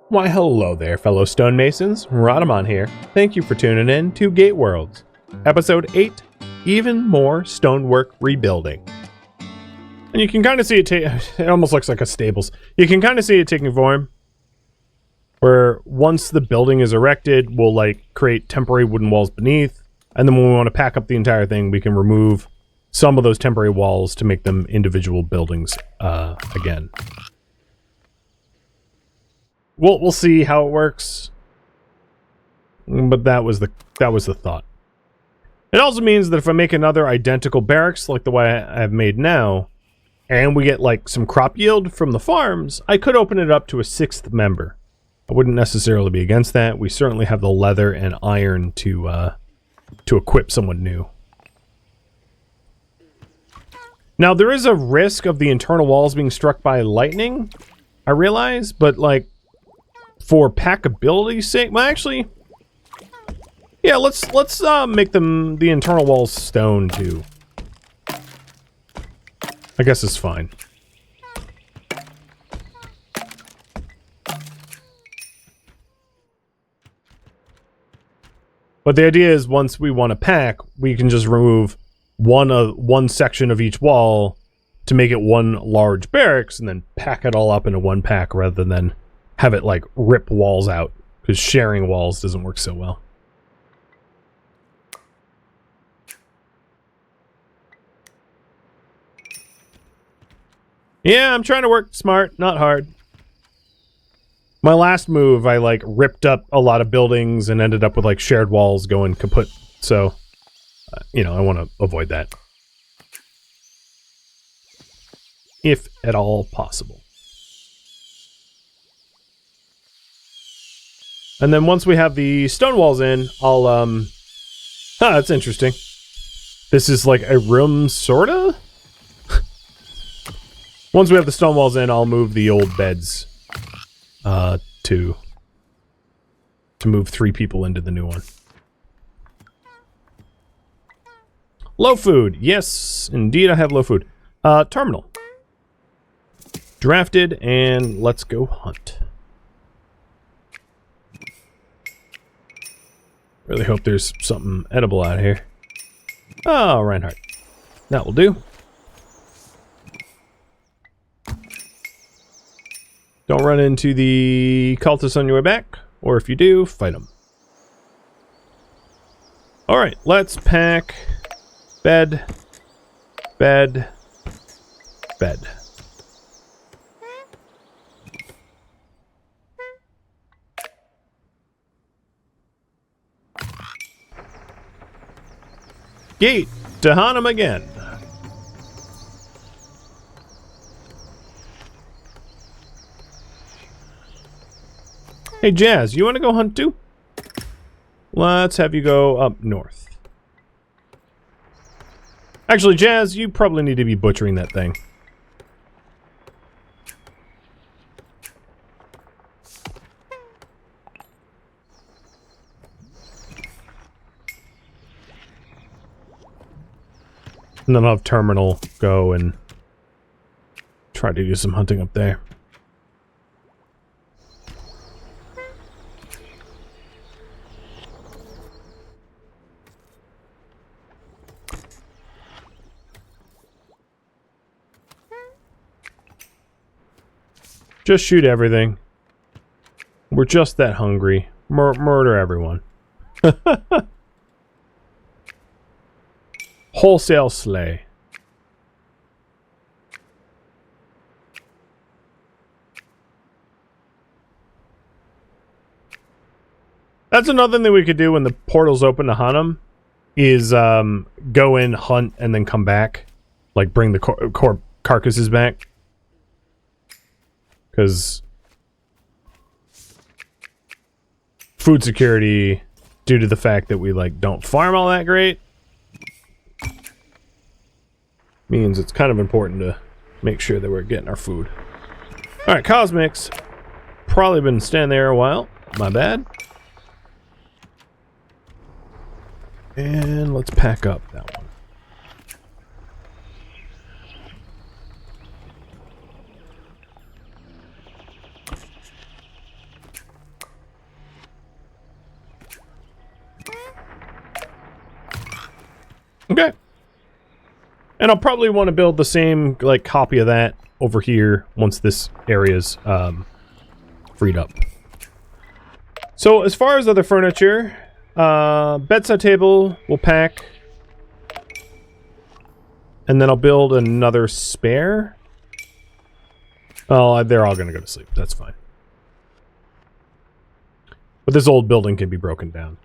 Why hello there, fellow stonemasons. Rhadamant here. Thank you for tuning in to Gateworlds, Episode 8, Even More Stonework Rebuilding. And you can kind of see it, it almost looks like a stables. You can kind of see it taking form, where once the building is erected, we'll like create temporary wooden walls beneath, and then when we want to pack up the entire thing, we can remove some of those temporary walls to make them individual buildings again. We'll see how it works, but that was the thought. It also means that if I make another identical barracks like the way I've made now, and we get like some crop yield from the farms, I could open it up to a 6th member. I wouldn't necessarily be against that. We certainly have the leather and iron to equip someone new. Now there is a risk of the internal walls being struck by lightning, I realize, but like, for packability's sake, well, actually, yeah, let's make them the internal walls stone too. I guess it's fine. But the idea is, once we want to pack, we can just remove one section of each wall to make it one large barracks, and then pack it all up into one pack rather than have it like rip walls out, because sharing walls doesn't work so well. Yeah, I'm trying to work smart, not hard. My last move, I like ripped up a lot of buildings and ended up with like shared walls going kaput. So, you know, I want to avoid that, if at all possible. And then once we have the stone walls in, I'll, that's interesting. This is like a room, sorta? Once we have the stone walls in, I'll move the old beds, to move 3 people into the new one. Low food. Yes, indeed I have low food. Terminal. Drafted, and let's go hunt. Really hope there's something edible out here. Oh, Reinhardt. That will do. Don't run into the cultists on your way back, or if you do, fight them. Alright, let's pack bed, bed, bed. Gate to hunt him again. Hey Jazz, you want to go hunt too? Let's have you go up north. Actually, Jazz, you probably need to be butchering that thing. And then I'll have Terminal go and try to do some hunting up there. Just shoot everything. We're just that hungry. Murder everyone. Wholesale slay. That's another thing we could do when the portal's open to hunt them, is go in, hunt, and then come back. Like bring the carcasses back. Because food security, due to the fact that we like don't farm all that great, means it's kind of important to make sure that we're getting our food. Alright, Cosmics. Probably been standing there a while. My bad. And let's pack up that one. Okay. And I'll probably want to build the same, like, copy of that over here once this area's freed up. So, as far as other furniture, bedside table we'll pack. And then I'll build another spare. Oh, they're all going to go to sleep. That's fine. But this old building can be broken down.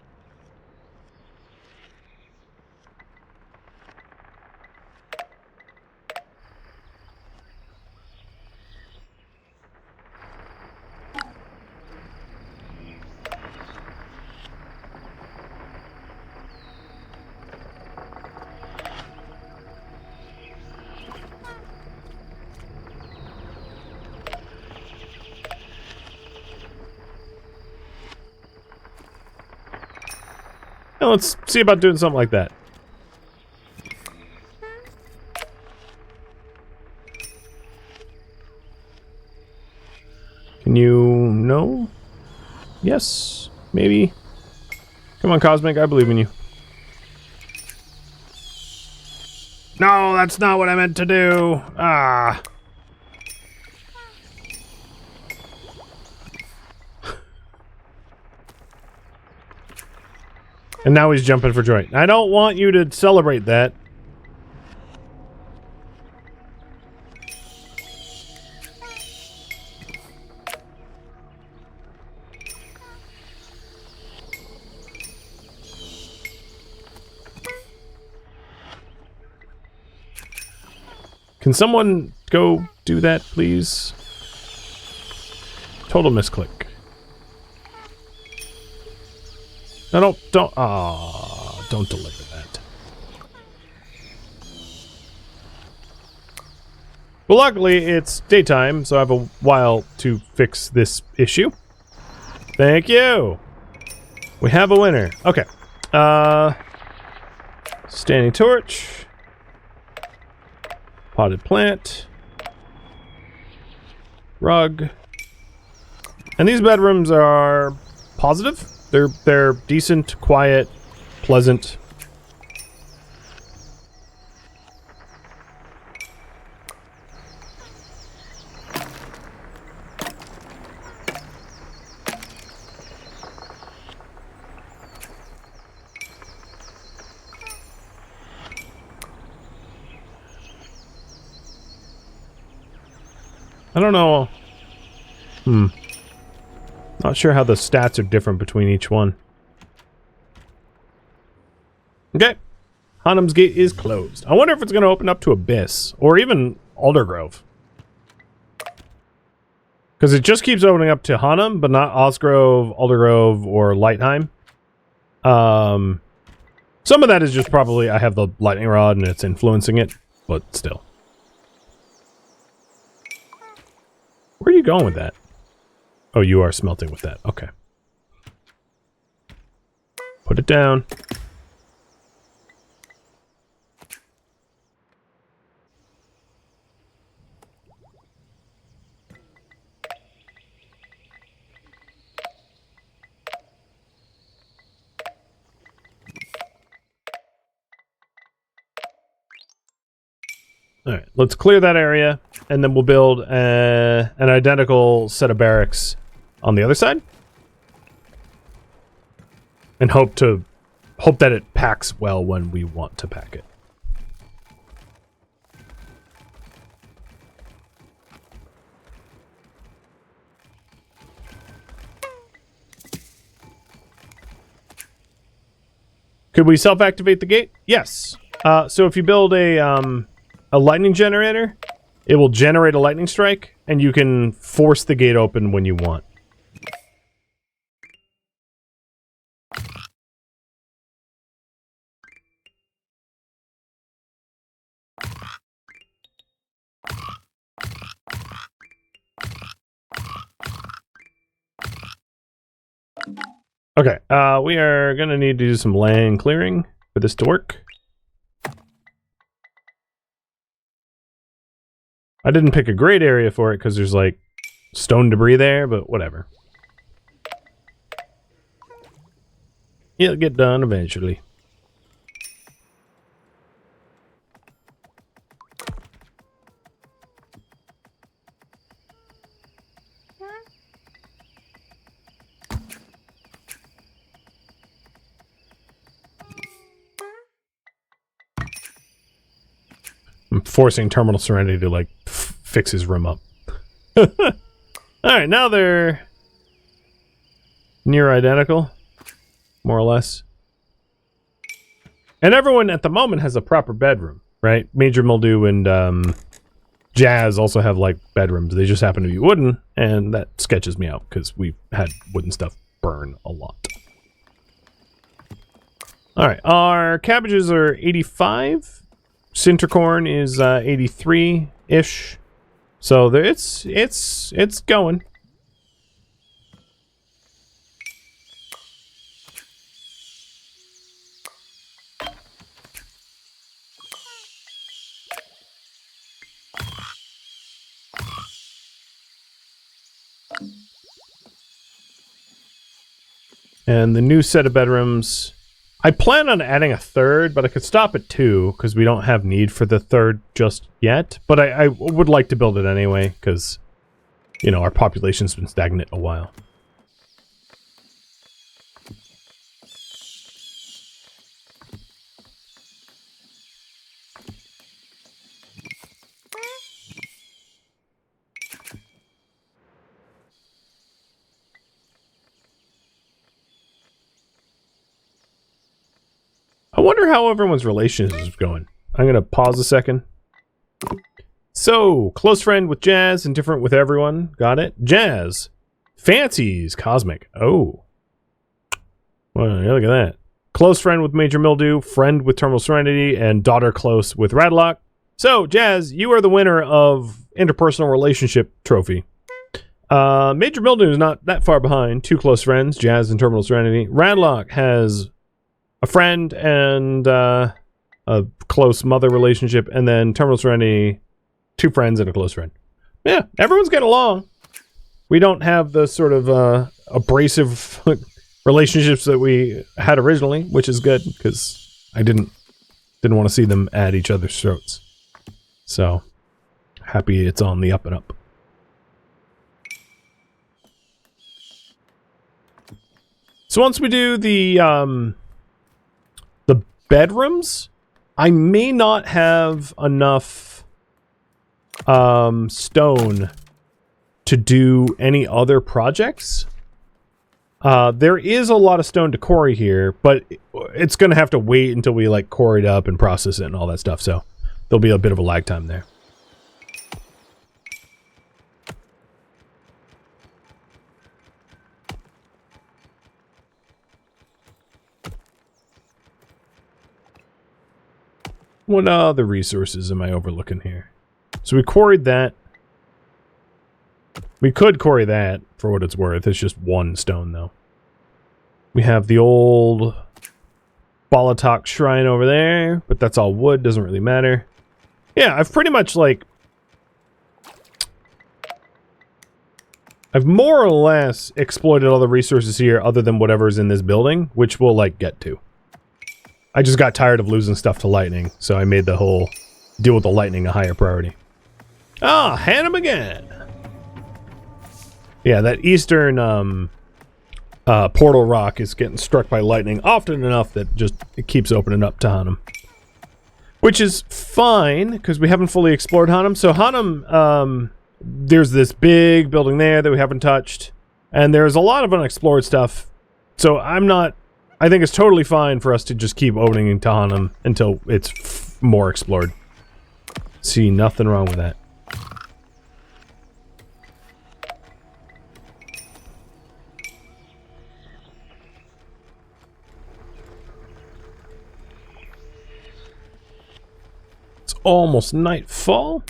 Now let's see about doing something like that. Can you... No? Yes? Maybe? Come on, Cosmic, I believe in you. No, that's not what I meant to do! Ah! And now he's jumping for joy. I don't want you to celebrate that. Can someone go do that, please? Total misclick. No, don't deliver that. Well, luckily, it's daytime, so I have a while to fix this issue. Thank you! We have a winner. Okay. Standing torch. Potted plant. Rug. And these bedrooms are positive. They're decent, quiet, pleasant. I don't know. Not sure how the stats are different between each one. Okay. Hanum's Gate is closed. I wonder if it's going to open up to Abyss. Or even Aldergrove. Because it just keeps opening up to Hanum, but not Osgrove, Aldergrove, or Lightheim. Some of that is just probably I have the lightning rod and it's influencing it. But still. Where are you going with that? Oh, you are smelting with that. Okay. Put it down. All right, let's clear that area, and then we'll build an identical set of barracks on the other side, and hope that it packs well when we want to pack it. Could we self-activate the gate? Yes. So if you build a lightning generator, it will generate a lightning strike, and you can force the gate open when you want. Okay, we are gonna need to do some land clearing for this to work. I didn't pick a great area for it because there's like stone debris there, but whatever. It'll get done eventually. forcing Terminal Serenity to, like, fix his room up. Alright, now they're near identical, more or less. And everyone at the moment has a proper bedroom, right? Major Mildew and Jazz also have, like, bedrooms. They just happen to be wooden, and that sketches me out, because we've had wooden stuff burn a lot. Alright, our cabbages are 85. Cintercorn is 83-ish. So there, it's going. And the new set of bedrooms, I plan on adding a third, but I could stop at 2 because we don't have need for the third just yet. But I would like to build it anyway because, you know, our population's been stagnant a while. I wonder how everyone's relationship is going. I'm going to pause a second. So, close friend with Jazz, indifferent with everyone. Got it. Jazz. Fancies. Cosmic. Oh. Well, look at that. Close friend with Major Mildew, friend with Terminal Serenity, and daughter close with Rhadamant. So, Jazz, you are the winner of Interpersonal Relationship Trophy. Major Mildew is not that far behind. 2 close friends, Jazz and Terminal Serenity. Rhadamant has a friend and a close mother relationship, and then Terminal Serenity, 2 friends and a close friend. Yeah, everyone's getting along. We don't have the sort of abrasive relationships that we had originally, which is good because I didn't want to see them at each other's throats. So happy it's on the up and up. So once we do the bedrooms, I may not have enough stone to do any other projects. There is a lot of stone to quarry here, but it's going to have to wait until we like quarry it up and process it and all that stuff, so there'll be a bit of a lag time there. What other resources am I overlooking here? So we quarried that. We could quarry that for what it's worth. It's just 1 stone, though. We have the old Balatok shrine over there, but that's all wood. Doesn't really matter. Yeah, I've pretty much, like... I've more or less exploited all the resources here other than whatever's in this building, which we'll, like, get to. I just got tired of losing stuff to lightning, so I made the whole deal with the lightning a higher priority. Ah, Hannum again! Yeah, that eastern portal rock is getting struck by lightning often enough that just it keeps opening up to Hannum. Which is fine, because we haven't fully explored Hannum. So Hannum, there's this big building there that we haven't touched, and there's a lot of unexplored stuff. So I think it's totally fine for us to just keep opening into Hannum until it's more explored. See nothing wrong with that. It's almost nightfall.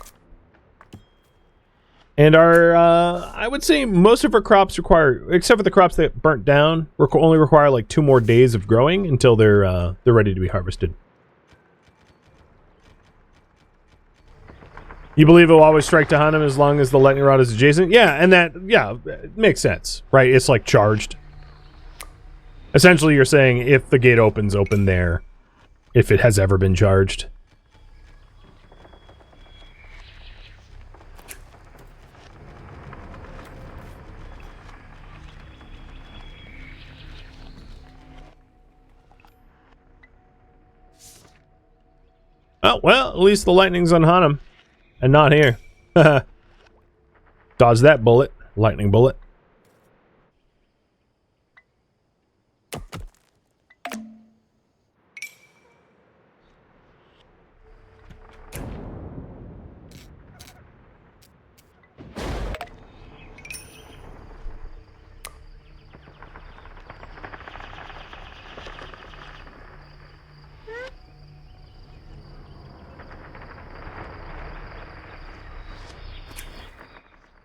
And our, I would say most of our crops require, except for the crops that burnt down, only require like 2 more days of growing until they're ready to be harvested. You believe it will always strike to Hannum as long as the lightning rod is adjacent? Yeah, and that, yeah, it makes sense, right? It's like charged. Essentially, you're saying if the gate opens, open there, if it has ever been charged. Oh, well, at least the lightning's on Hanum. And not here. Dodge that bullet. Lightning bullet.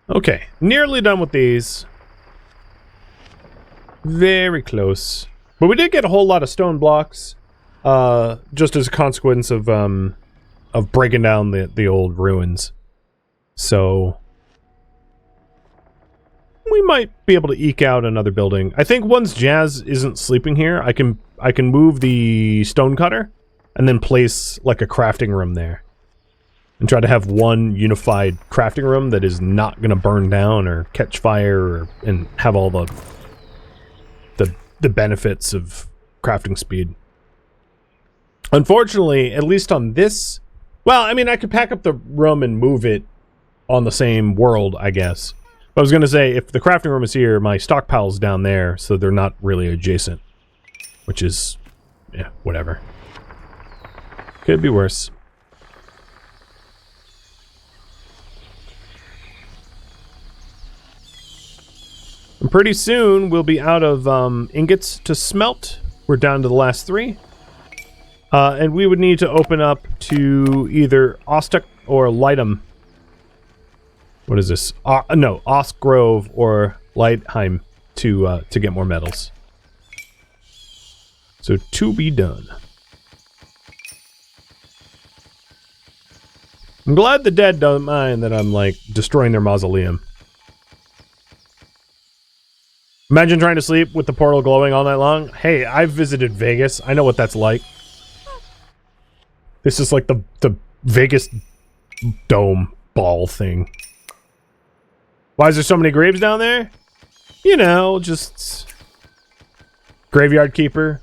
Okay, nearly done with these. Very close. But we did get a whole lot of stone blocks, just as a consequence of breaking down the old ruins. So we might be able to eke out another building. I think once Jazz isn't sleeping here, I can move the stone cutter and then place like a crafting room there. And try to have one unified crafting room that is not going to burn down or catch fire and have all the benefits of crafting speed. Unfortunately, at least on this... Well, I mean, I could pack up the room and move it on the same world, I guess. But I was going to say, if the crafting room is here, my stockpile's down there, so they're not really adjacent. Which is... yeah, whatever. Could be worse. And pretty soon, we'll be out of ingots to smelt. We're down to the last 3. And we would need to open up to either Ostek or Lightum. What is this? No, Osgrove or Lightheim to get more metals. So, to be done. I'm glad the dead don't mind that I'm, like, destroying their mausoleum. Imagine trying to sleep with the portal glowing all night long. Hey, I've visited Vegas. I know what that's like. This is like the Vegas dome ball thing. Why is there so many graves down there? You know, just... graveyard keeper.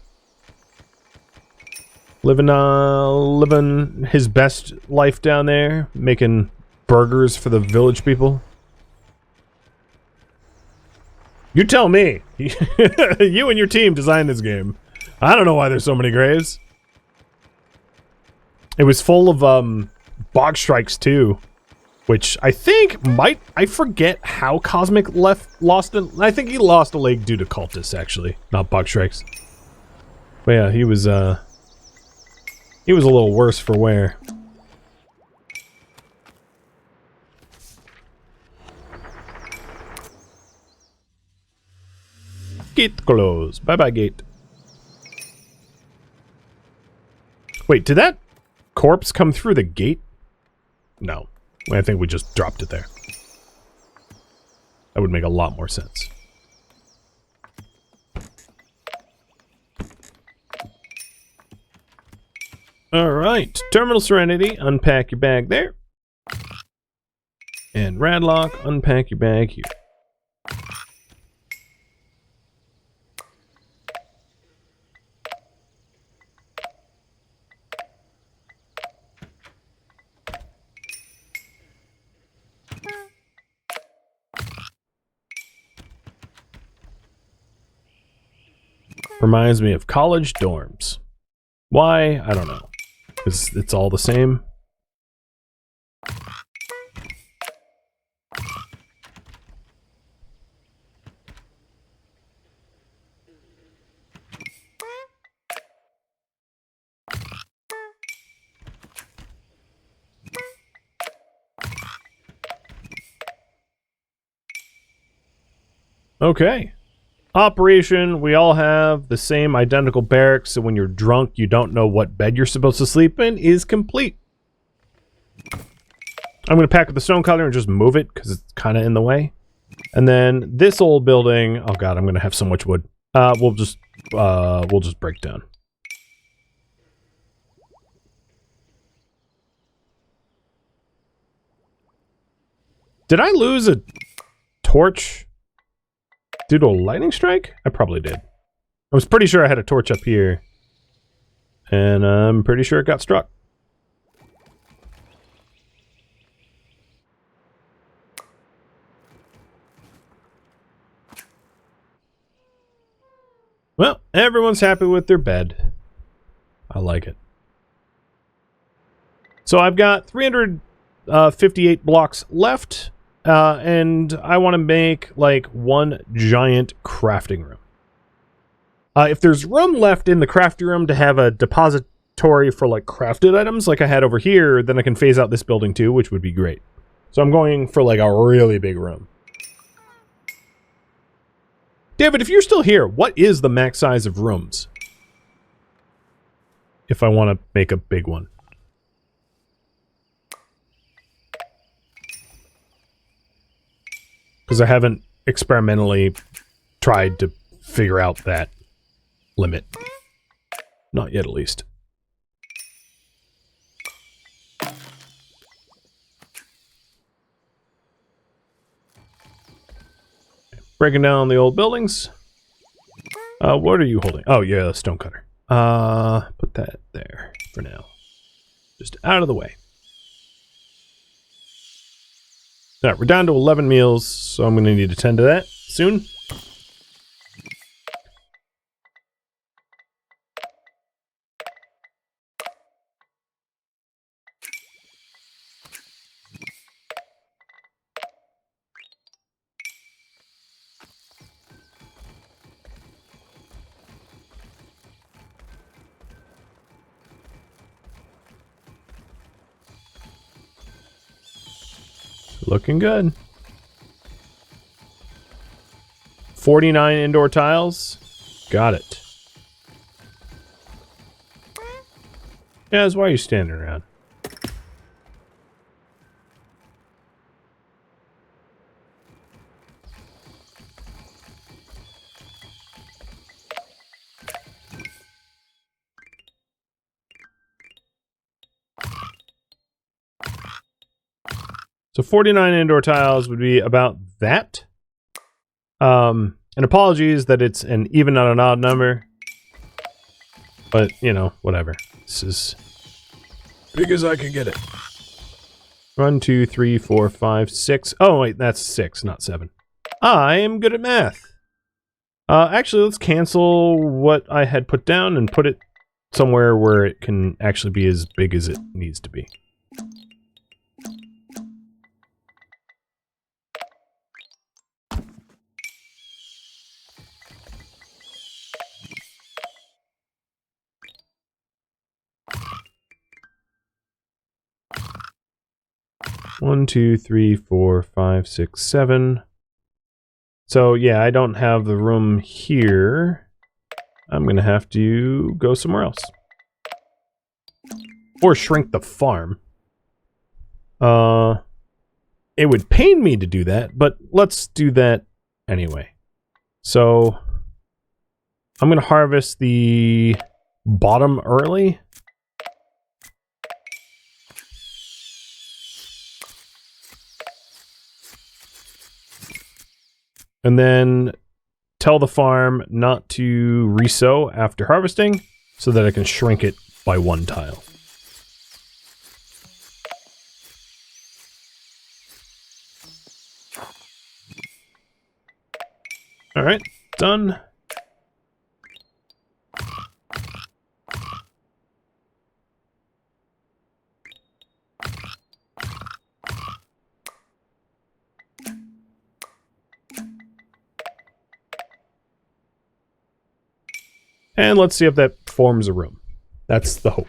Living his best life down there. Making burgers for the village people. You tell me. You and your team designed this game. I don't know why there's so many graves. It was full of bog strikes too, which I think might... I forget how Cosmic lost it. I think he lost a leg due to cultists, actually, not bog strikes. But yeah, he was a little worse for wear. Gate closed. Bye-bye, gate. Wait, did that corpse come through the gate? No. I think we just dropped it there. That would make a lot more sense. Alright. Terminal Serenity. Unpack your bag there. And Radlock. Unpack your bag here. Reminds me of college dorms. Why? I don't know. Because it's all the same. Okay. Operation, we all have the same identical barracks, so when you're drunk, you don't know what bed you're supposed to sleep in, is complete. I'm going to pack up the stone cutter and just move it, because it's kind of in the way. And then this old building, oh god, I'm going to have so much wood. We'll just break down. Did I lose a torch due to a lightning strike? I probably did. I was pretty sure I had a torch up here. And I'm pretty sure it got struck. Well, everyone's happy with their bed. I like it. So I've got 358 blocks left, and I want to make like one giant crafting room. If there's room left in the crafting room to have a depository for like crafted items like I had over here, then I can phase out this building too, which would be great. So I'm going for like a really big room. David, if you're still here, what is the max size of rooms? If I want to make a big one. Because I haven't experimentally tried to figure out that limit. Not yet, at least. Breaking down the old buildings. What are you holding? Oh, yeah, a stone cutter. Put that there for now. Just out of the way. Alright, we're down to 11 meals, so I'm going to need to tend to that soon. Looking good. 49 indoor tiles. Got it. Yes, why are you standing around? So 49 indoor tiles would be about that. And apologies that it's an even not an odd number. But, you know, whatever. This is big as I can get it. 1, 2, 3, 4, 5, 6. Oh, wait, that's 6, not 7. I am good at math. Actually, let's cancel what I had put down and put it somewhere where it can actually be as big as it needs to be. One, 2, 3, 4, 5, 6, 7. So yeah, I don't have the room here. I'm gonna have to go somewhere else. Or shrink the farm. It would pain me to do that, but let's do that anyway. So I'm gonna harvest the bottom early. And then tell the farm not to resow after harvesting so that I can shrink it by 1 tile. All right, done. And let's see if that forms a room. That's the hope.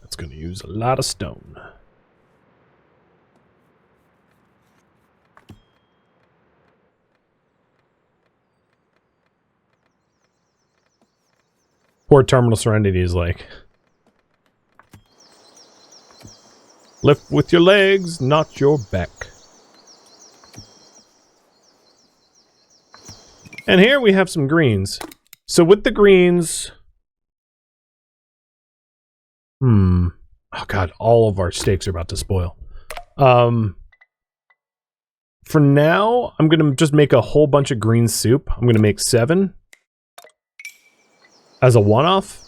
That's going to use a lot of stone. Poor Terminal Serenity is like, lift with your legs, not your back. And here we have some greens. So with the greens... Oh god, all of our steaks are about to spoil. For now, I'm going to just make a whole bunch of green soup. I'm going to make 7. As a one-off.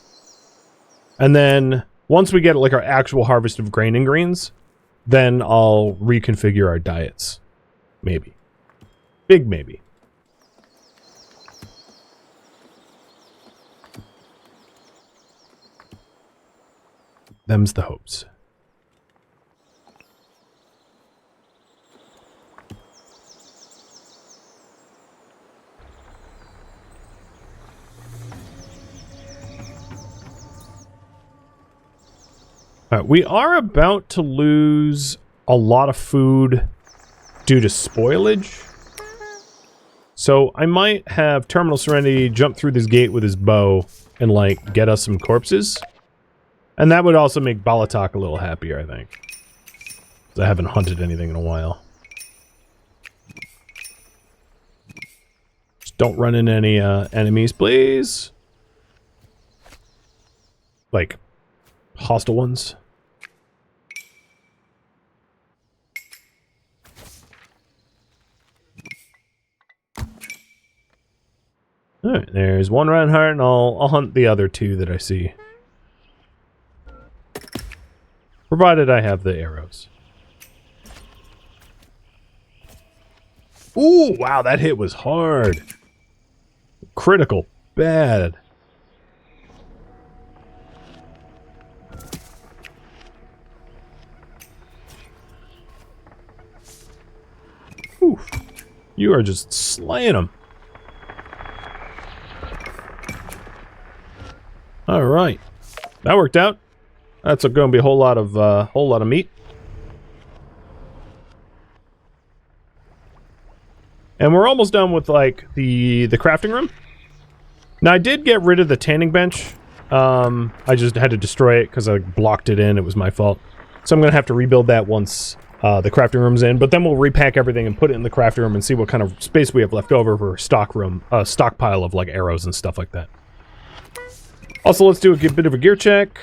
And then, once we get like our actual harvest of grain and greens, then I'll reconfigure our diets. Maybe. Big maybe. Them's the hopes. We are about to lose a lot of food due to spoilage. So I might have Terminal Serenity jump through this gate with his bow and, like, get us some corpses. And that would also make Balatak a little happier, I think. 'Cause I haven't hunted anything in a while. Just don't run into any enemies, please. Like, hostile ones. Alright, there's one Reinhardt, and I'll hunt the other two that I see. Provided I have the arrows. Ooh, wow, that hit was hard. Critical. Bad. Oof. You are just slaying them. All right, that worked out. That's going to be a whole lot of meat. And we're almost done with, like, the crafting room. Now I did get rid of the tanning bench. I just had to destroy it because I blocked it in. It was my fault. So I'm going to have to rebuild that once the crafting room's in. But then we'll repack everything and put it in the crafting room and see what kind of space we have left over for a stockpile of, like, arrows and stuff like that. Also, let's do a bit of a gear check.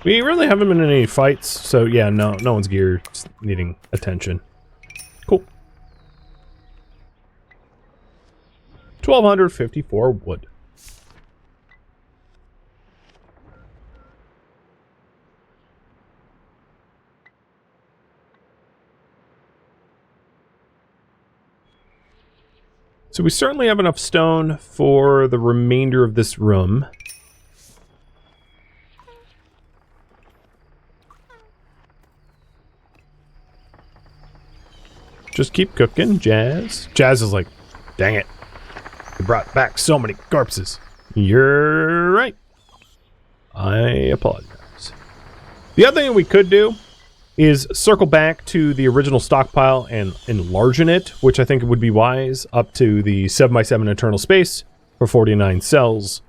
We really haven't been in any fights, so yeah, no one's gear needing attention. Cool. 1,254 wood. So we certainly have enough stone for the remainder of this room. Just keep cooking, Jazz. Jazz is like, dang it. You brought back so many corpses. You're right. I apologize. The other thing we could do is circle back to the original stockpile and enlargen it, which I think would be wise, up to the 7x7 internal space for 49 cells,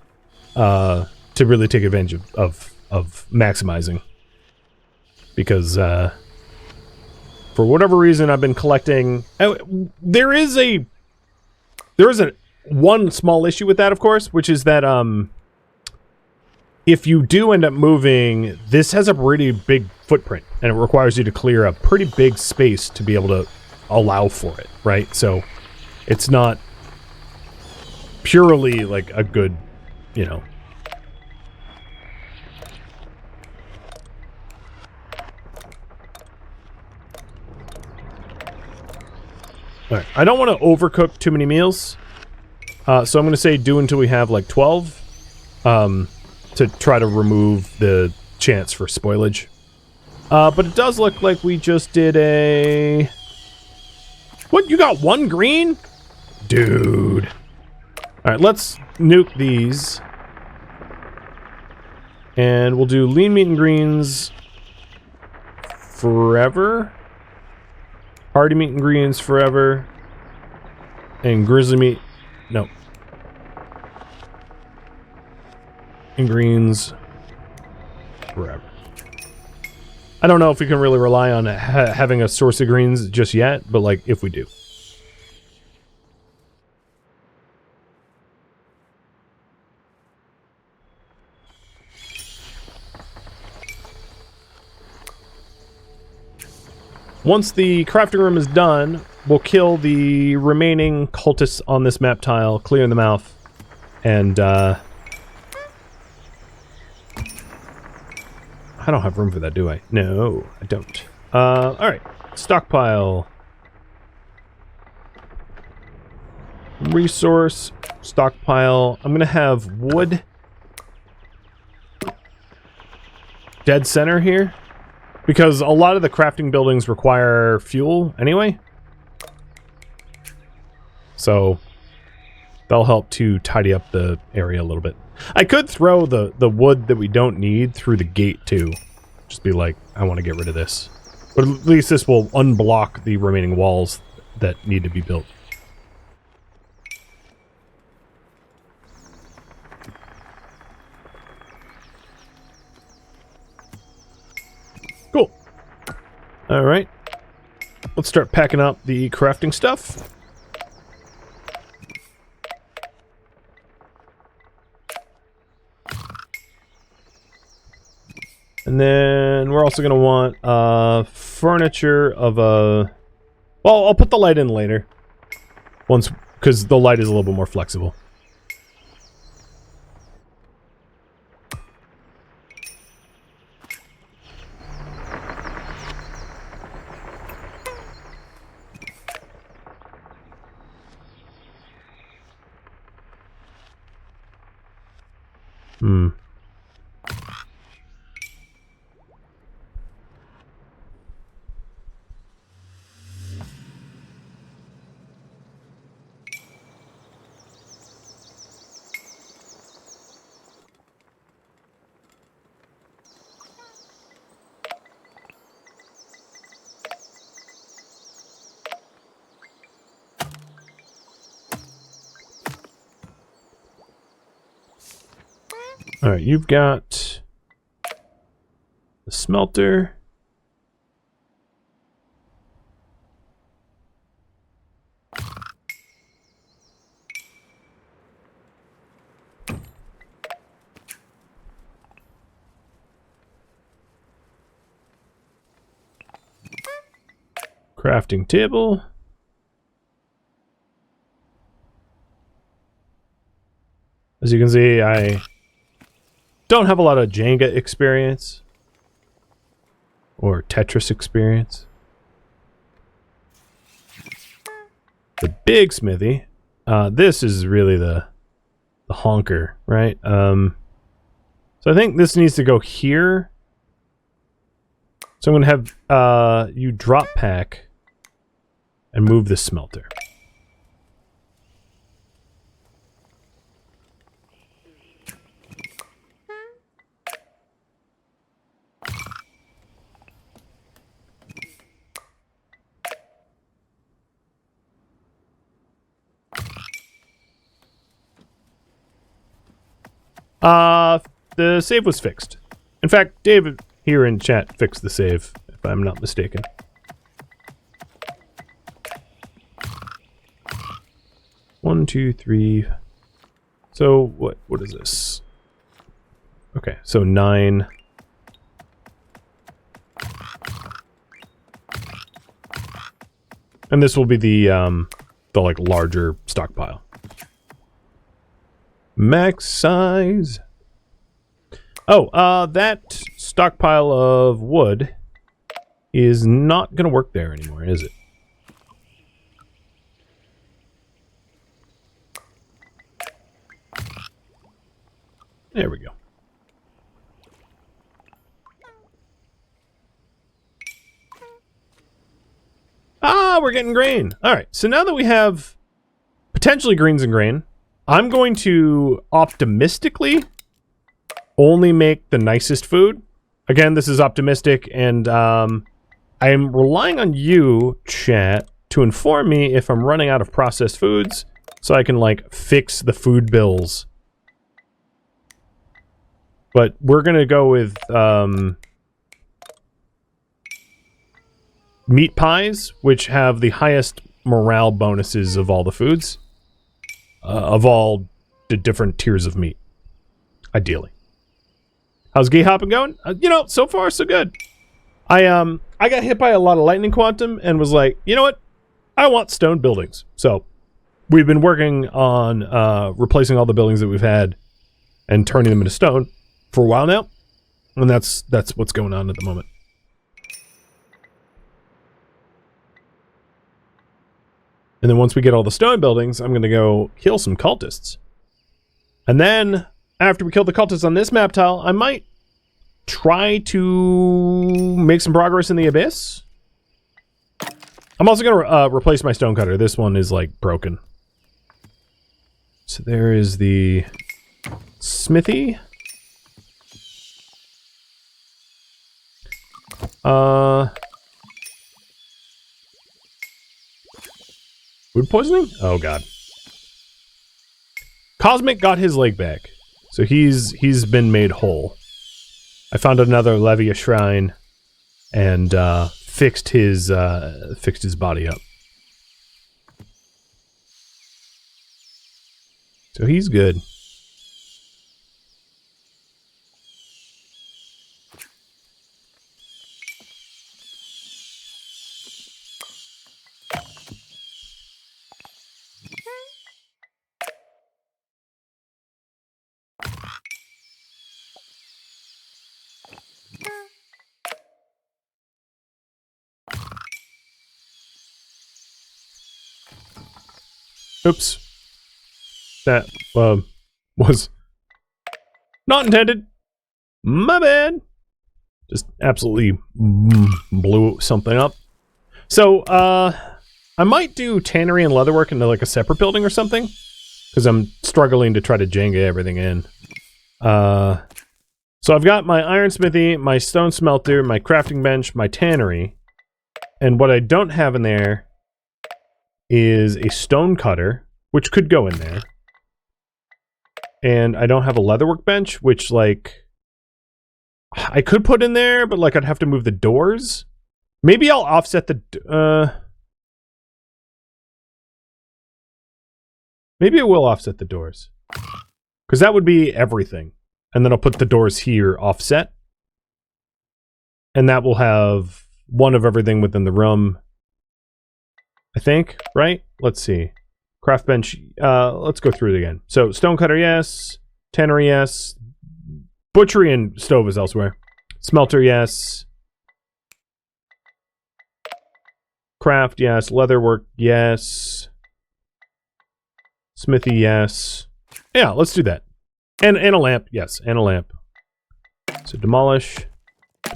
to really take advantage of maximizing. Because, for whatever reason, I've been collecting... There is one small issue with that, of course, which is that, if you do end up moving, this has a pretty big footprint, and it requires you to clear a pretty big space to be able to allow for it, right? So it's not purely like a good, you know... Alright, I don't want to overcook too many meals, so I'm going to say do until we have like 12, to try to remove the chance for spoilage. But it does look like we just did a... What? You got one green? Dude. Alright, let's nuke these. And we'll do lean meat and greens forever. Hearty meat and greens forever. And grizzly meat... No. And greens forever. I don't know if we can really rely on having a source of greens just yet, but like if we do. Once the crafting room is done, we'll kill the remaining cultists on this map tile, clear them out, and I don't have room for that, do I? No, I don't. Alright. Stockpile. Resource. Stockpile. I'm gonna have wood. Dead center here. Because a lot of the crafting buildings require fuel anyway. So that'll help to tidy up the area a little bit. I could throw the wood that we don't need through the gate too. Just be like, I want to get rid of this. But at least this will unblock the remaining walls that need to be built. Cool. Alright. Let's start packing up the crafting stuff. And then we're also going to want furniture of a... Well, I'll put the light in later. Once, because the light is a little bit more flexible. Alright, you've got the smelter. Crafting table. As you can see, I don't have a lot of Jenga experience or Tetris experience. The big smithy. This is really the honker, right? So I think this needs to go here. So I'm going to have you drop pack and move the smelter. The save was fixed. In fact, David here in chat fixed the save, if I'm not mistaken. One, two, three. So what is this? Okay, so 9. And this will be the like larger stockpile. Max size. Oh, that stockpile of wood is not going to work there anymore, is it? There we go. Ah, we're getting grain. All right, so now that we have potentially greens and grain, I'm going to optimistically only make the nicest food. Again, this is optimistic, and I am relying on you, chat, to inform me if I'm running out of processed foods so I can, like, fix the food bills. But we're going to go with meat pies, which have the highest morale bonuses of all the foods. Of all the different tiers of meat. Ideally. How's gate hopping going? You know, so far so good. I got hit by a lot of lightning quantum and was like, you know what? I want stone buildings. So we've been working on replacing all the buildings that we've had and turning them into stone for a while now. And that's what's going on at the moment. And then once we get all the stone buildings, I'm going to go kill some cultists. And then, after we kill the cultists on this map tile, I might try to make some progress in the Abyss. I'm also going to replace my stonecutter. This one is, like, broken. So there is the smithy. Food poisoning? Oh god. Cosmic got his leg back, so he's been made whole. I found another Levia shrine and fixed his body up. So he's good. Oops. That was not intended. My bad. Just absolutely blew something up. So, I might do tannery and leatherwork into like a separate building or something. Because I'm struggling to try to Jenga everything in. So I've got my iron smithy, my stone smelter, my crafting bench, my tannery. And what I don't have in there is a stone cutter, which could go in there. And I don't have a leatherwork bench, which, like, I could put in there, but, like, I'd have to move the doors. Maybe I'll offset the, maybe I will offset the doors. Because that would be everything. And then I'll put the doors here offset. And that will have one of everything within the room. I think, right? Let's see. Craft bench, let's go through it again. So, stonecutter, yes. Tannery, yes. Butchery and stove is elsewhere. Smelter, yes. Craft, yes. Leatherwork, yes. Smithy, yes. Yeah, let's do that. And a lamp, yes. And a lamp. So, demolish,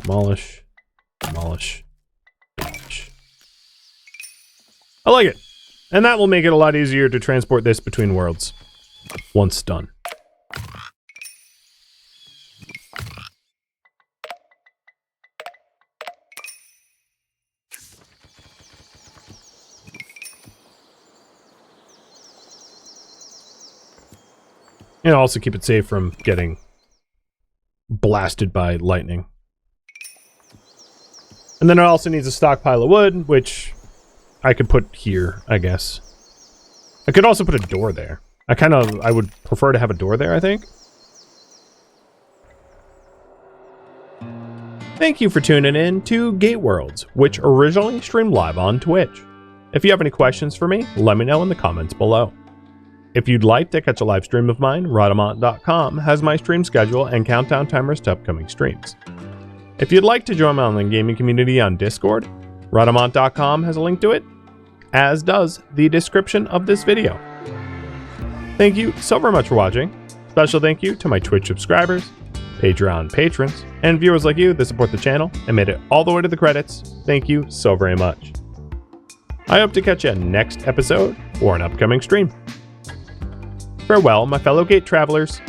demolish, demolish, demolish. I like it. And that will make it a lot easier to transport this between worlds. Once done. And also keep it safe from getting blasted by lightning. And then it also needs a stockpile of wood, which I could put here, I guess. I could also put a door there. I would prefer to have a door there, I think. Thank you for tuning in to Gateworlds, which originally streamed live on Twitch. If you have any questions for me, let me know in the comments below. If you'd like to catch a live stream of mine, Rhadamant.com has my stream schedule and countdown timers to upcoming streams. If you'd like to join my online gaming community on Discord, Rhadamant.com has a link to it, as does the description of this video. Thank you so very much for watching. Special thank you to my Twitch subscribers, Patreon patrons, and viewers like you that support the channel and made it all the way to the credits. Thank you so very much. I hope to catch you next episode or an upcoming stream. Farewell, my fellow Gate travelers.